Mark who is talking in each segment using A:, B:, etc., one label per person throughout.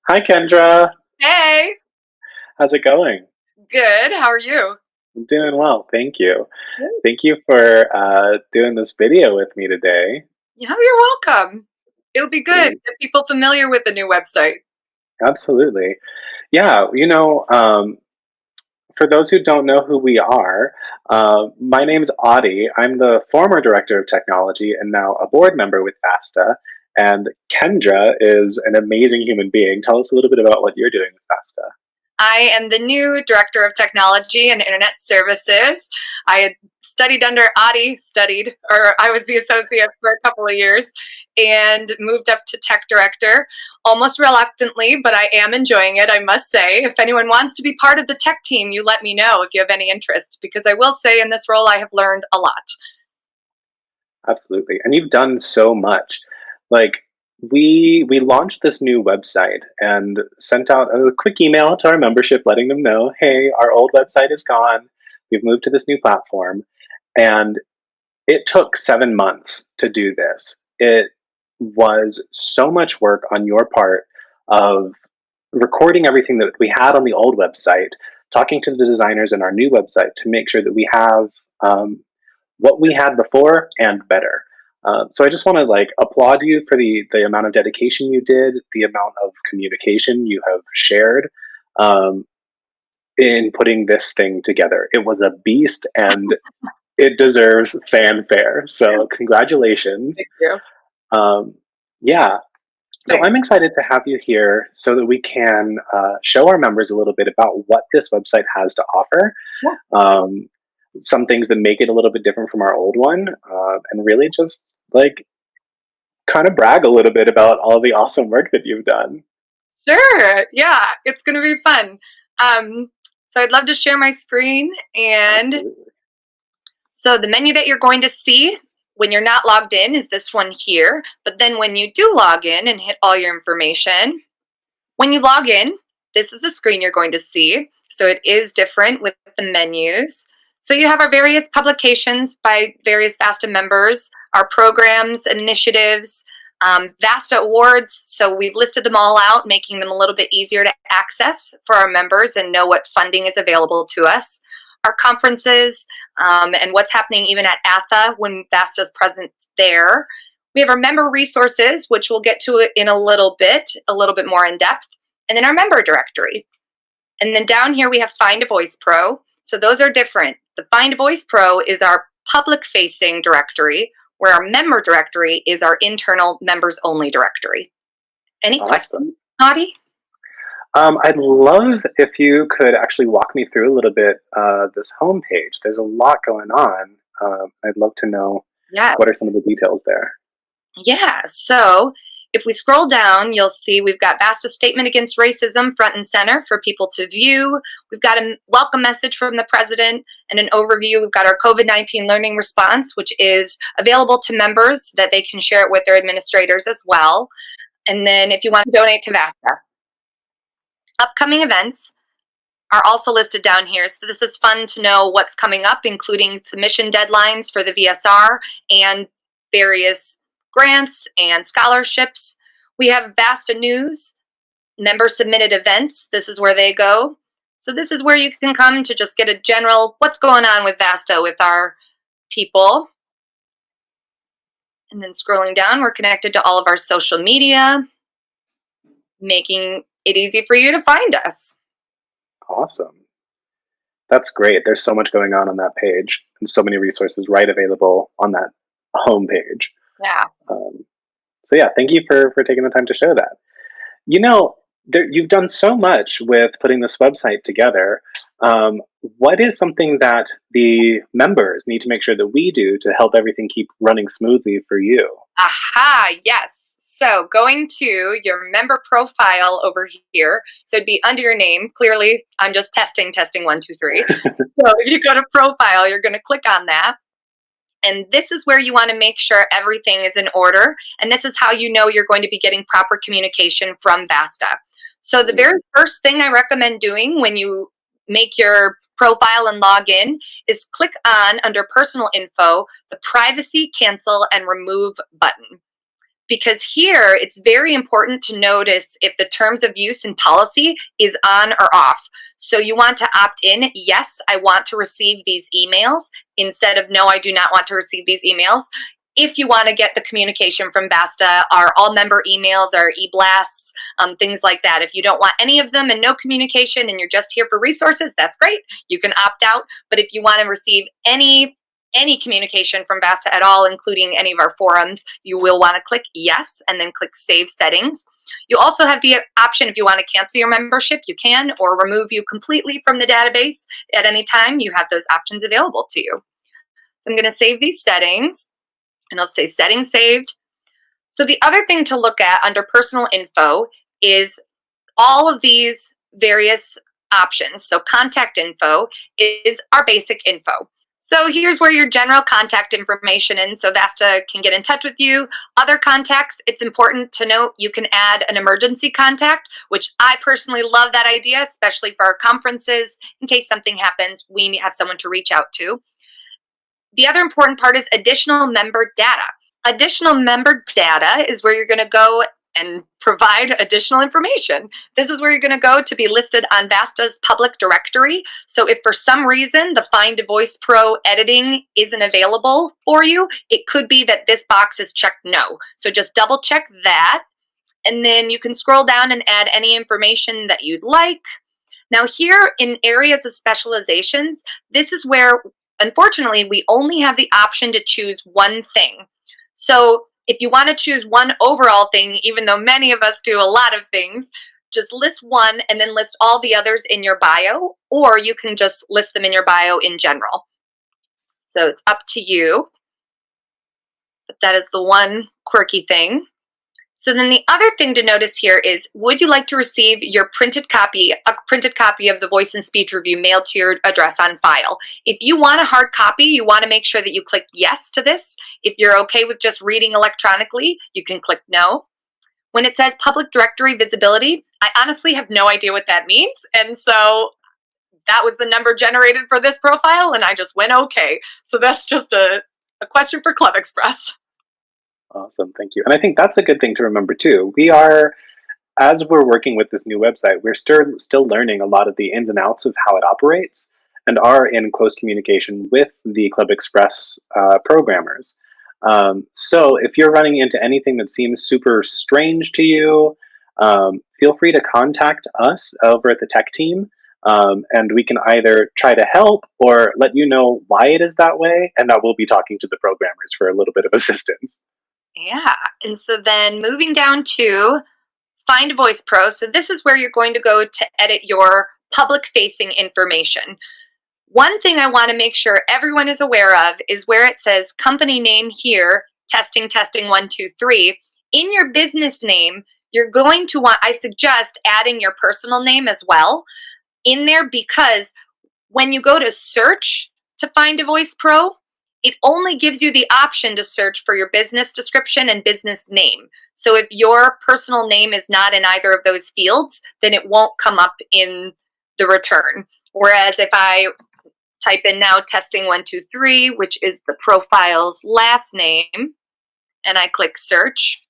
A: Hi, Kendra.
B: Hey,
A: How's it going?
B: good. How are you?
A: I'm doing well, thank you.
B: Good.
A: Thank you for doing this video with me today.
B: Yeah, you're welcome. It'll be good.
A: Sweet.
B: Get people familiar with the new website.
A: Absolutely. Yeah, for those who don't know who we are, my name's Audie. I'm the former director of technology and now a board member with VASTA. And Kendra is an amazing human being. Tell us a little bit about what you're doing with VASTA.
B: I am the new Director of Technology and Internet Services. I had studied under Adi, or I was the associate for a couple of years and moved up to Tech Director almost reluctantly, but I am enjoying it, I must say. If anyone wants to be part of the tech team, you let me know if you have any interest, because I will say in this role I have learned a lot.
A: Absolutely. And you've done so much. Like we launched this new website and sent out a quick email to our membership letting them know, "Hey, our old website is gone. We've moved to this new platform." And it took 7 months to do this. It was so much work on your part of recording everything that we had on the old website, talking to the designers in our new website to make sure that we have what we had before and better. So I just want to applaud you for the amount of dedication you did, the amount of communication you have shared um, in putting this thing together. It was a beast, and it deserves fanfare. So congratulations.
B: Thank you.
A: Um, yeah. So
B: Thanks.
A: I'm excited to have you here so that we can show our members a little bit about what this website has to offer.
B: Yeah.
A: Um, some things that make it a little bit different from our old one, and really just kind of brag a little bit about all the awesome work that you've done.
B: Sure. Yeah, it's going to be fun. So I'd love to share my screen. And
A: Absolutely.
B: so the menu that you're going to see when you're not logged in is this one here. But then when you do log in and hit all your information, when you log in, this is the screen you're going to see. So it is different with the menus. So you have our various publications by various VASTA members, our programs and initiatives, VASTA awards. So we've listed them all out, making them a little bit easier to access for our members and know what funding is available to us. Our conferences and what's happening even at ATHA when VASTA is present there. We have our member resources, which we'll get to in a little bit more in depth, and then our member directory. And then down here we have Find a Voice Pro. So those are different. The Find a Voice Pro is our public facing directory, where our member directory is our internal members only directory. Any questions,
A: Awesome.
B: Audie?
A: I'd love if you could actually walk me through a little bit this homepage. There's a lot going on. I'd love to know
B: Yeah.
A: what are some of the details there.
B: Yeah. So if we scroll down, you'll see we've got VASTA Statement Against Racism front and center for people to view. We've got a welcome message from the president and an overview. We've got our COVID-19 learning response, which is available to members that they can share it with their administrators as well. And then if you want to donate to VASTA, upcoming events are also listed down here. So this is fun to know what's coming up, including submission deadlines for the VSR and various grants and scholarships. We have VASTA News, member submitted events. This is where they go. So this is where you can come to just get a general what's going on with VASTA with our people. And then scrolling down, we're connected to all of our social media, making it easy for you to find us.
A: Awesome. That's great. There's so much going on that page and so many resources right available on that home page.
B: Yeah.
A: Um, so yeah, thank you for taking the time to share that. You know, you've done so much with putting this website together. What is something that the members need to make sure that we do to help everything keep running smoothly for you?
B: Aha, yes. So going to your member profile over here, so it'd be under your name. Clearly, I'm just testing, testing, one, two, three. So if you go to profile, you're going to click on that. And this is where you want to make sure everything is in order. And this is how you know you're going to be getting proper communication from VASTA. So the very first thing I recommend doing when you make your profile and log in is click on, under personal info, the privacy, cancel, and remove button. because here it's very important to notice if the terms of use and policy is on or off. So you want to opt in, yes, I want to receive these emails, instead of no, I do not want to receive these emails. If you want to get the communication from VASTA, our all member emails, our e-blasts, things like that. If you don't want any of them and no communication and you're just here for resources, that's great. You can opt out. But if you want to receive any communication from VASTA at all, including any of our forums, you will want to click yes and then click Save Settings. You also have the option, if you want to cancel your membership, you can, or remove you completely from the database at any time. You have those options available to you. So I'm going to save these settings, and I'll say Settings Saved. So the other thing to look at under Personal Info is all of these various options. So Contact Info is our basic info. So here's where your general contact information is, so VASTA can get in touch with you. Other contacts, it's important to note you can add an emergency contact, which I personally love that idea, especially for our conferences. In case something happens, we have someone to reach out to. The other important part is additional member data. Additional member data is where you're going to go and provide additional information. This is where you're going to go to be listed on VASTA's public directory. So if for some reason the Find a Voice Pro editing isn't available for you, it could be that this box is checked no. So just double check that. And then you can scroll down and add any information that you'd like. Now here in areas of specializations, this is where, unfortunately, we only have the option to choose one thing. So if you want to choose one overall thing, even though many of us do a lot of things, just list one and then list all the others in your bio, or you can just list them in your bio in general. So it's up to you. But that is the one quirky thing. So then the other thing to notice here is, would you like to receive your printed copy, a printed copy of the voice and speech review mailed to your address on file? If you want a hard copy, you want to make sure that you click yes to this. If you're okay with just reading electronically, you can click no. When it says public directory visibility, I honestly have no idea what that means. And so that was the number generated for this profile, and I just went okay. So that's just a question for Club Express.
A: Awesome, thank you. And I think that's a good thing to remember too. As we're working with this new website, we're still learning a lot of the ins and outs of how it operates, and are in close communication with the Club Express programmers. So if you're running into anything that seems super strange to you, feel free to contact us over at the tech team, and we can either try to help or let you know why it is that way, and that we'll be talking to the programmers for a little bit of assistance.
B: Yeah, and so then moving down to Find a Voice Pro. So this is where you're going to go to edit your public-facing information. One thing I want to make sure everyone is aware of is where it says company name here, testing, 1, 2, 3. In your business name, you're going to want, I suggest adding your personal name as well in there, because when you go to search to Find a Voice Pro, it only gives you the option to search for your business description and business name. So if your personal name is not in either of those fields, then it won't come up in the return. Whereas if I type in now testing 1, 2, 3, which is the profile's last name, and I click search,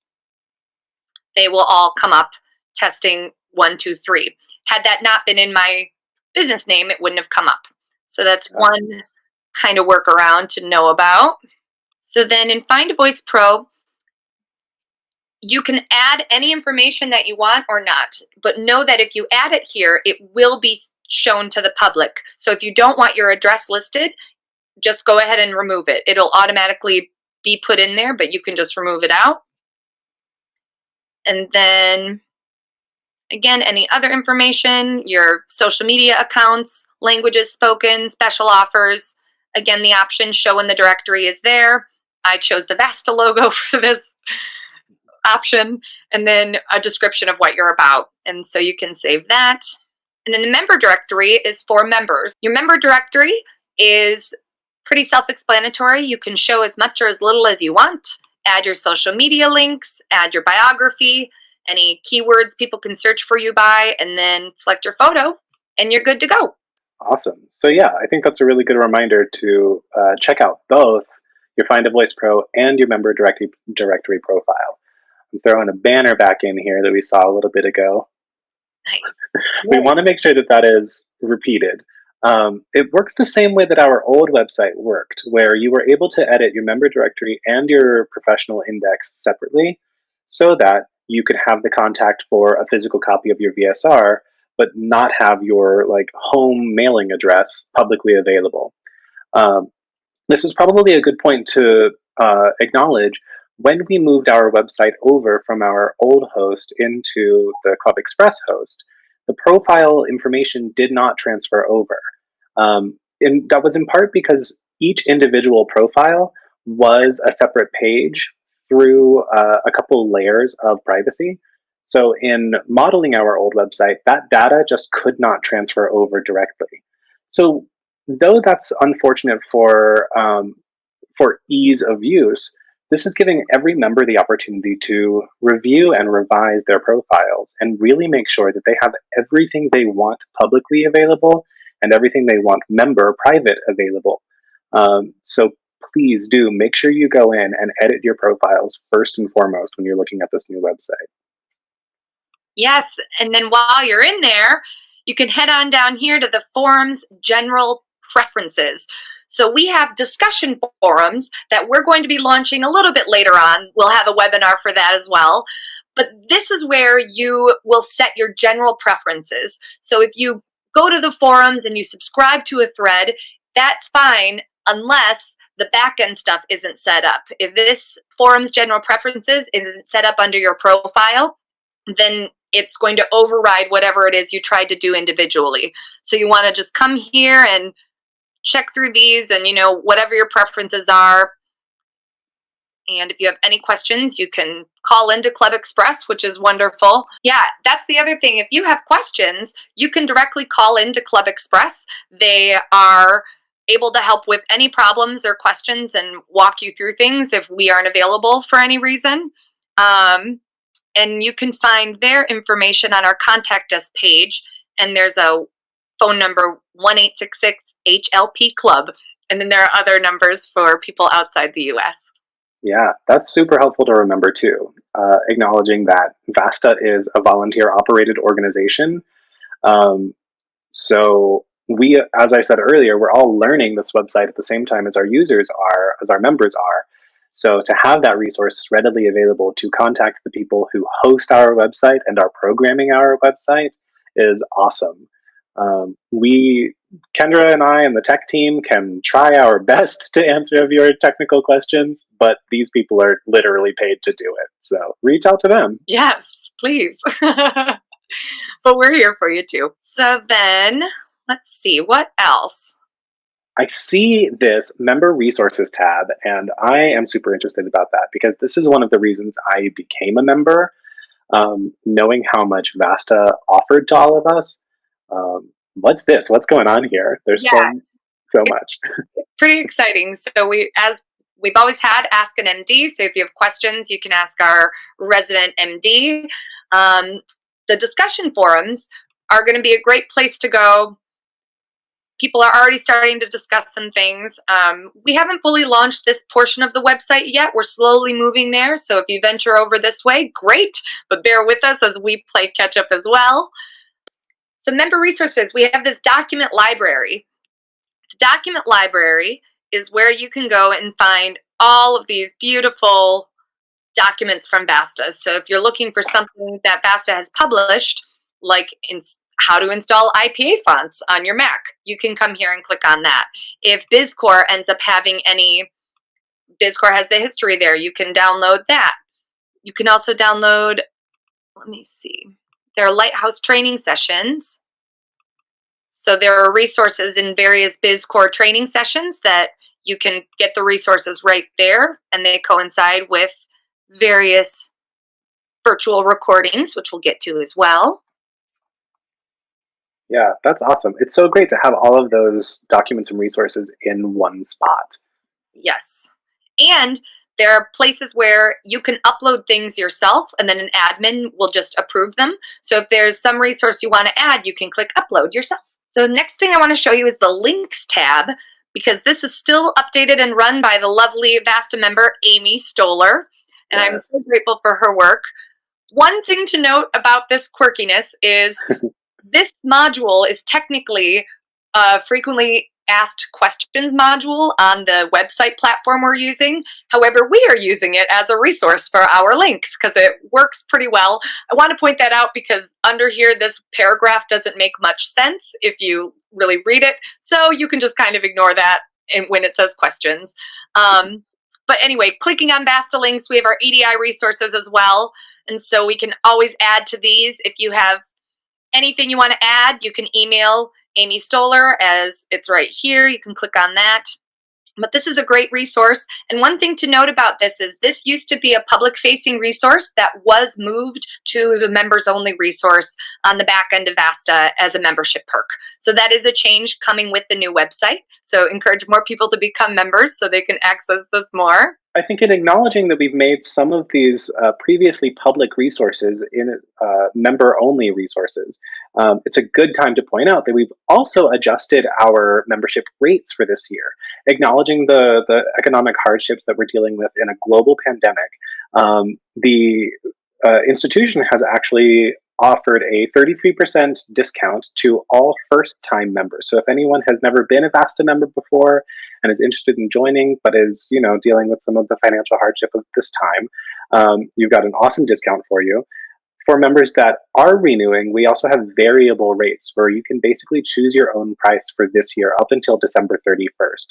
B: they will all come up testing 1, 2, 3. Had that not been in my business name, it wouldn't have come up. So that's one kind of workaround to know about. So then in Find a Voice Pro, you can add any information that you want or not, but know that if you add it here, it will be shown to the public. So if you don't want your address listed, just go ahead and remove it. It'll automatically be put in there, but you can just remove it out. And then again, any other information, your social media accounts, languages spoken, special offers. Again, the option show in the directory is there. I chose the VASTA logo for this option, and then a description of what you're about. And so you can save that. And then the member directory is for members. Your member directory is pretty self-explanatory. You can show as much or as little as you want. Add your social media links, add your biography, any keywords people can search for you by, and then select your photo, and you're good to go.
A: Awesome. So yeah, I think that's a really good reminder to check out both your Find a Voice Pro and your member directory profile. I'm throwing a banner back in here that we saw a little bit ago.
B: Nice.
A: We want to make sure that that is repeated. It works the same way that our old website worked, where you were able to edit your member directory and your professional index separately so that you could have the contact for a physical copy of your VSR, but not have your like home mailing address publicly available. Um, this is probably a good point to acknowledge. When we moved our website over from our old host into the Club Express host, the profile information did not transfer over. And that was in part because each individual profile was a separate page through a couple layers of privacy. So, in modeling our old website, that data just could not transfer over directly. So, though that's unfortunate for ease of use, this is giving every member the opportunity to review and revise their profiles and really make sure that they have everything they want publicly available and everything they want member private available. So please do make sure you go in and edit your profiles first and foremost when you're looking at this new website.
B: Yes, and then while you're in there, you can head on down here to the forums general preferences. So we have discussion forums that we're going to be launching a little bit later on. We'll have a webinar for that as well. But this is where you will set your general preferences. So if you go to the forums and you subscribe to a thread, that's fine unless the backend stuff isn't set up. If this forum's general preferences isn't set up under your profile, then it's going to override whatever it is you tried to do individually. So you want to just come here and check through these and, whatever your preferences are. And if you have any questions, you can call into Club Express, which is wonderful. Yeah, that's the other thing. If you have questions, you can directly call into Club Express. They are able to help with any problems or questions and walk you through things if we aren't available for any reason. And you can find their information on our contact us page. And there's a phone number 1-866-HLP Club. And then there are other numbers for people outside the US.
A: Yeah, that's super helpful to remember too. Acknowledging that VASTA is a volunteer operated organization. So we, as I said earlier, we're all learning this website at the same time as our users are, as our members are. So to have that resource readily available to contact the people who host our website and are programming our website is awesome. Kendra and I and the tech team can try our best to answer your technical questions, but these people are literally paid to do it. So reach out to them.
B: Yes, please. But we're here for you too. So then, let's see, what else?
A: I see this member resources tab, and I am super interested about that because this is one of the reasons I became a member, knowing how much VASTA offered to all of us. What's this? What's going on here? There's so much.
B: Pretty exciting. So we've always had Ask an MD. So if you have questions, you can ask our resident MD. The discussion forums are going to be a great place to go. People are already starting to discuss some things. We haven't fully launched this portion of the website yet. We're slowly moving there. So if you venture over this way, great. But bear with us as we play catch up as well. So member resources, we have this document library. The document library is where you can go and find all of these beautiful documents from VASTA. So if you're looking for something that VASTA has published, like how to install IPA fonts on your Mac, you can come here and click on that. If BizCore ends up having BizCore has the history there, you can download that. You can also download, let me see, there are Lighthouse training sessions. So there are resources in various BizCore training sessions that you can get the resources right there, and they coincide with various virtual recordings, which we'll get to as well.
A: Yeah, that's awesome. It's so great to have all of those documents and resources in one spot.
B: Yes. And there are places where you can upload things yourself and then an admin will just approve them. So if there's some resource you want to add, you can click upload yourself. So the next thing I want to show you is the links tab, because this is still updated and run by the lovely VASTA member, Amy Stoller. and I'm
A: Yes.
B: so grateful for her work. One thing to note about this quirkiness is this module is technically a frequently asked questions module on the website platform we're using. However, we are using it as a resource for our links because it works pretty well. I want to point that out because under here, this paragraph doesn't make much sense if you really read it. So you can just kind of ignore that when it says questions. But anyway, clicking on VASTA links, we have our EDI resources as well. And so we can always add to these. If you have anything you want to add, you can email Amy Stoller, as it's right here. You can click on that. But this is a great resource. And one thing to note about this used to be a public-facing resource that was moved to the members-only resource on the back end of VASTA as a membership perk. So that is a change coming with the new website. So encourage more people to become members so they can access this more.
A: I think in acknowledging that we've made some of these previously public resources in member-only resources, it's a good time to point out that we've also adjusted our membership rates for this year, acknowledging the economic hardships that we're dealing with in a global pandemic. The institution has actually offered a 33% discount to all first-time members. So if anyone has never been a VASTA member before and is interested in joining, but is dealing with some of the financial hardship of this time, you've got an awesome discount for you. For members that are renewing, we also have variable rates where you can basically choose your own price for this year up until December 31st.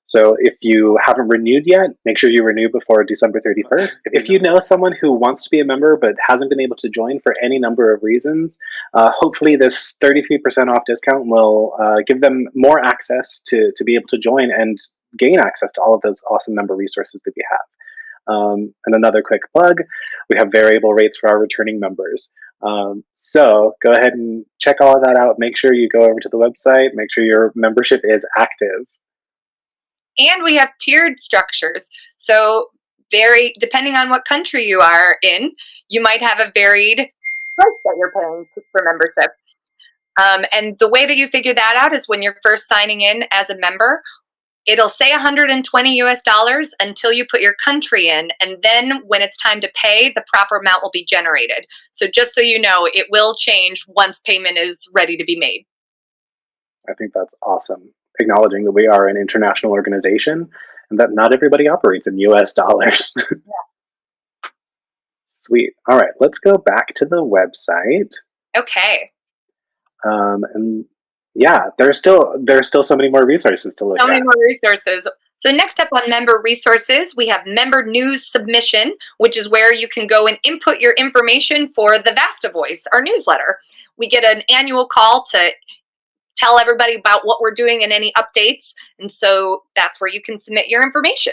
A: So if you haven't renewed yet, make sure you renew before December 31st. If you know someone who wants to be a member but hasn't been able to join for any number of reasons, hopefully this 33% off discount will give them more access to be able to join and gain access to all of those awesome member resources that we have. And another quick plug, we have variable rates for our returning members. So go ahead and check all of that out. Make sure you go over to the website, make sure your membership is active.
B: And we have tiered structures. So depending on what country you are in, you might have a varied price that you're paying for membership. And the way that you figure that out is when you're first signing in as a member, it'll say 120 US dollars until you put your country in. And then when it's time to pay, the proper amount will be generated. So just so you know, it will change once payment is ready to be made.
A: I think that's awesome. Acknowledging that we are an international organization and that not everybody operates in US dollars.
B: Yeah.
A: Sweet. All right, let's go back to the website.
B: Okay.
A: And yeah, there's still so many more resources to look at.
B: So many more resources. So next up on member resources, we have member news submission, which is where you can go and input your information for the VASTA Voice, our newsletter. We get an annual call to tell everybody about what we're doing and any updates. And so that's where you can submit your information.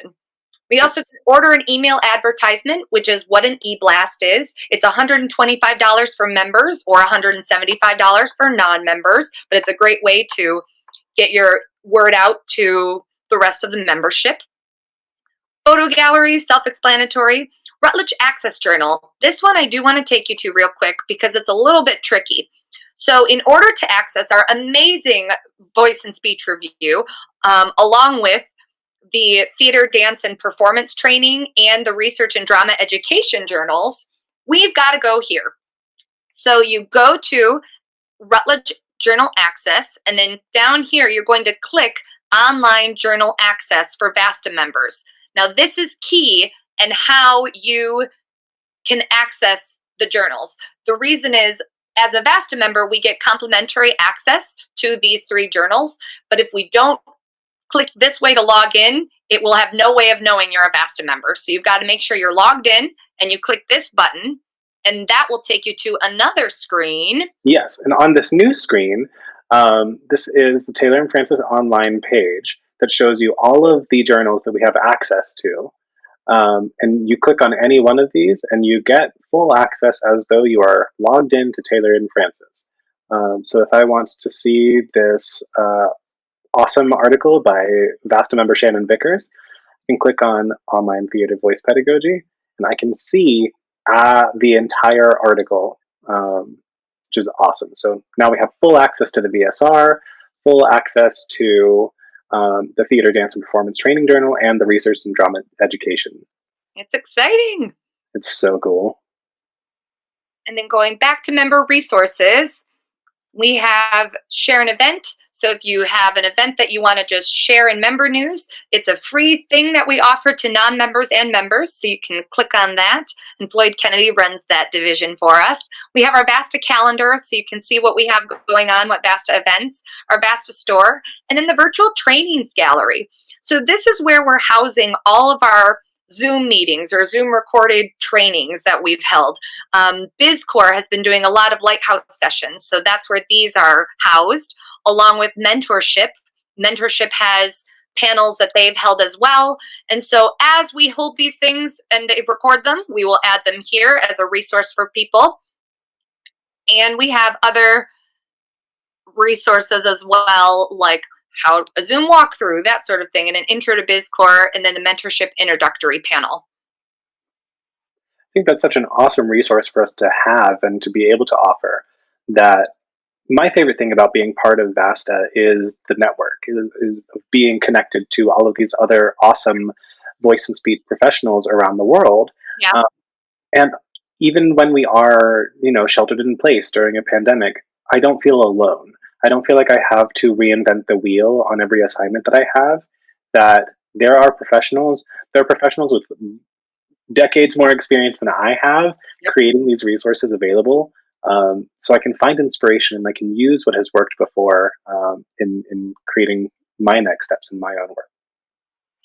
B: We also can order an email advertisement, which is what an e-blast is. It's $125 for members or $175 for non-members, but it's a great way to get your word out to the rest of the membership. Photo gallery, self-explanatory. Rutledge Access Journal. This one I do want to take you to real quick because it's a little bit tricky. So in order to access our amazing voice and speech review, along with the theater, dance, and performance training and the research and drama education journals, we've got to go here. So you go to Rutledge Journal Access, and then down here, you're going to click Online Journal Access for VASTA members. Now, this is key in how you can access the journals. The reason is, as a VASTA member, we get complimentary access to these 3 journals, but if we don't click this way to log in, it will have no way of knowing you're a VASTA member. So you've got to make sure you're logged in, and you click this button, and that will take you to another screen.
A: Yes, and on this new screen, this is the Taylor and Francis online page that shows you all of the journals that we have access to. And you click on any one of these and you get full access as though you are logged into Taylor and Francis. So if I want to see this awesome article by VASTA member Shannon Vickers, I can click on Online Theater Voice Pedagogy and I can see the entire article, which is awesome. So now we have full access to the VSR, full access to the Theater, Dance, and Performance Training Journal, and the Research and Drama Education.
B: It's exciting.
A: It's so cool.
B: And then going back to member resources, we have share an event. So if you have an event that you want to just share in member news, it's a free thing that we offer to non-members and members. So you can click on that. And Floyd Kennedy runs that division for us. We have our VASTA calendar, so you can see what we have going on, what VASTA events, our VASTA store, and then the virtual trainings gallery. So this is where we're housing all of our Zoom meetings or Zoom recorded trainings that we've held. BizCore has been doing a lot of Lighthouse sessions, so that's where these are housed, along with mentorship. Mentorship has panels that they've held as well. And so as we hold these things and they record them, we will add them here as a resource for people. And we have other resources as well, like how a Zoom walkthrough, that sort of thing, and an intro to BizCore, and then the mentorship introductory panel.
A: I think that's such an awesome resource for us to have and to be able to offer. That my favorite thing about being part of VASTA is the network, is being connected to all of these other awesome voice and speech professionals around the world.
B: Yeah.
A: Uh, and even when we are, sheltered in place during a pandemic, I don't feel alone. I don't feel like I have to reinvent the wheel on every assignment that I have. That there are professionals with decades more experience than I have
B: Yep.
A: creating these resources available. So I can find inspiration and I can use what has worked before in creating my next steps in my own work.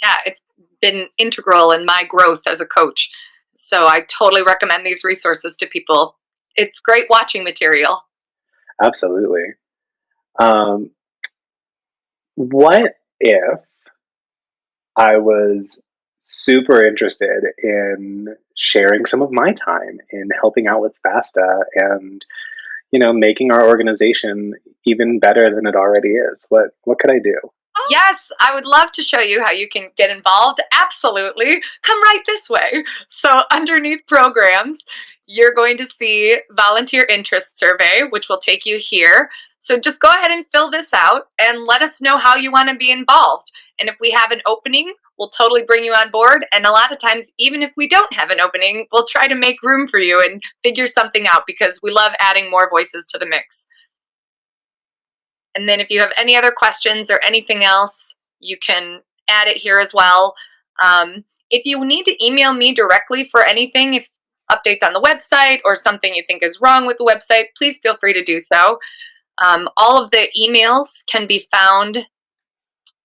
B: Yeah, it's been integral in my growth as a coach. So I totally recommend these resources to people. It's great watching material.
A: Absolutely. Um, what if I was super interested in sharing some of my time in helping out with FASTA and making our organization even better than it already is? What could I do?
B: Yes, I would love to show you how you can get involved. Absolutely. Come right this way. So, underneath programs, you're going to see volunteer interest survey, which will take you here. So, just go ahead and fill this out and let us know how you want to be involved. And if we have an opening, we'll totally bring you on board. And a lot of times, even if we don't have an opening, we'll try to make room for you and figure something out because we love adding more voices to the mix. And then if you have any other questions or anything else, you can add it here as well. If you need to email me directly for anything, if updates on the website or something you think is wrong with the website, please feel free to do so. All of the emails can be found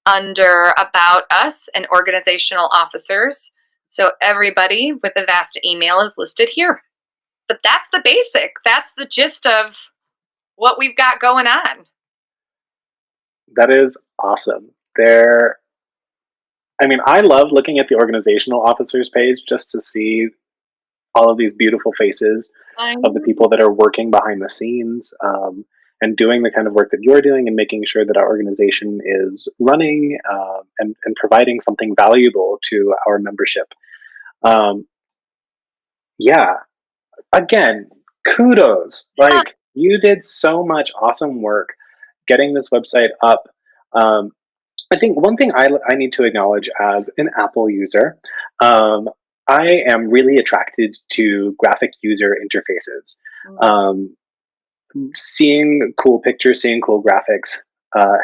B: under About Us and Organizational Officers. So everybody with a VASTA email is listed here. But that's the basic. That's the gist of what we've got going on.
A: That is awesome. I love looking at the organizational officers page just to see all of these beautiful faces of the people that are working behind the scenes and doing the kind of work that you're doing and making sure that our organization is running and providing something valuable to our membership. Um, yeah, again, kudos. Like, you did so much awesome work getting this website up. Um, I think one thing I need to acknowledge as an Apple user, I am really attracted to graphic user interfaces. Um, Seeing cool pictures, seeing cool graphics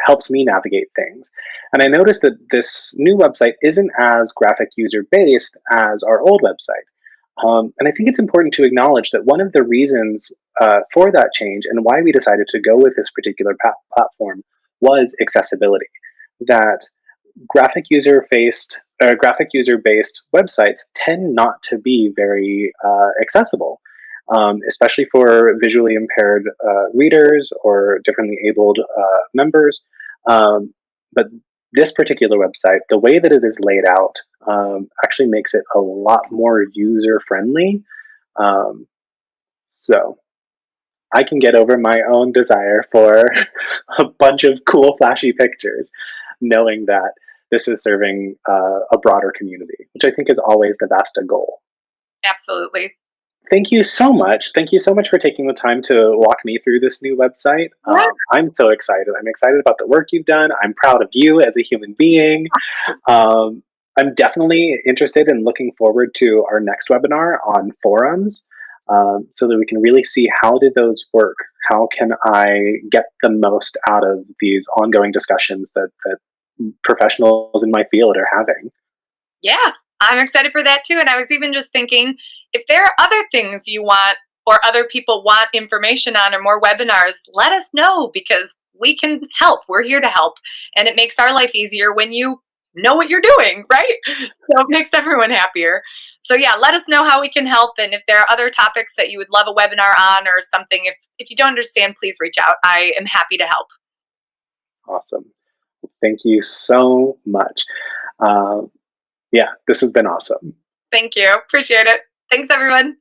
A: helps me navigate things. And I noticed that this new website isn't as graphic user based as our old website. And I think it's important to acknowledge that one of the reasons for that change and why we decided to go with this particular platform was accessibility. That graphic user based websites tend not to be very accessible, especially for visually impaired readers or differently abled members. But this particular website, the way that it is laid out, actually makes it a lot more user friendly. Um, so I can get over my own desire for a bunch of cool, flashy pictures, knowing that this is serving a broader community, which I think is always the VASTA goal.
B: Absolutely.
A: Thank you so much. Thank you so much for taking the time to walk me through this new website.
B: Yeah.
A: I'm so excited. I'm excited about the work you've done. I'm proud of you as a human being. Um, I'm definitely interested in looking forward to our next webinar on forums, so that we can really see how did those work? How can I get the most out of these ongoing discussions that professionals in my field are having?
B: Yeah, I'm excited for that too. And I was even just thinking if there are other things you want or other people want information on or more webinars, let us know because we can help. We're here to help. And it makes our life easier when you know what you're doing, right? So it makes everyone happier. So yeah, let us know how we can help. And if there are other topics that you would love a webinar on or something, if you don't understand, please reach out. I am happy to help.
A: Awesome. Thank you so much. Uh, yeah, this has been awesome.
B: Thank you. Appreciate it. Thanks, everyone.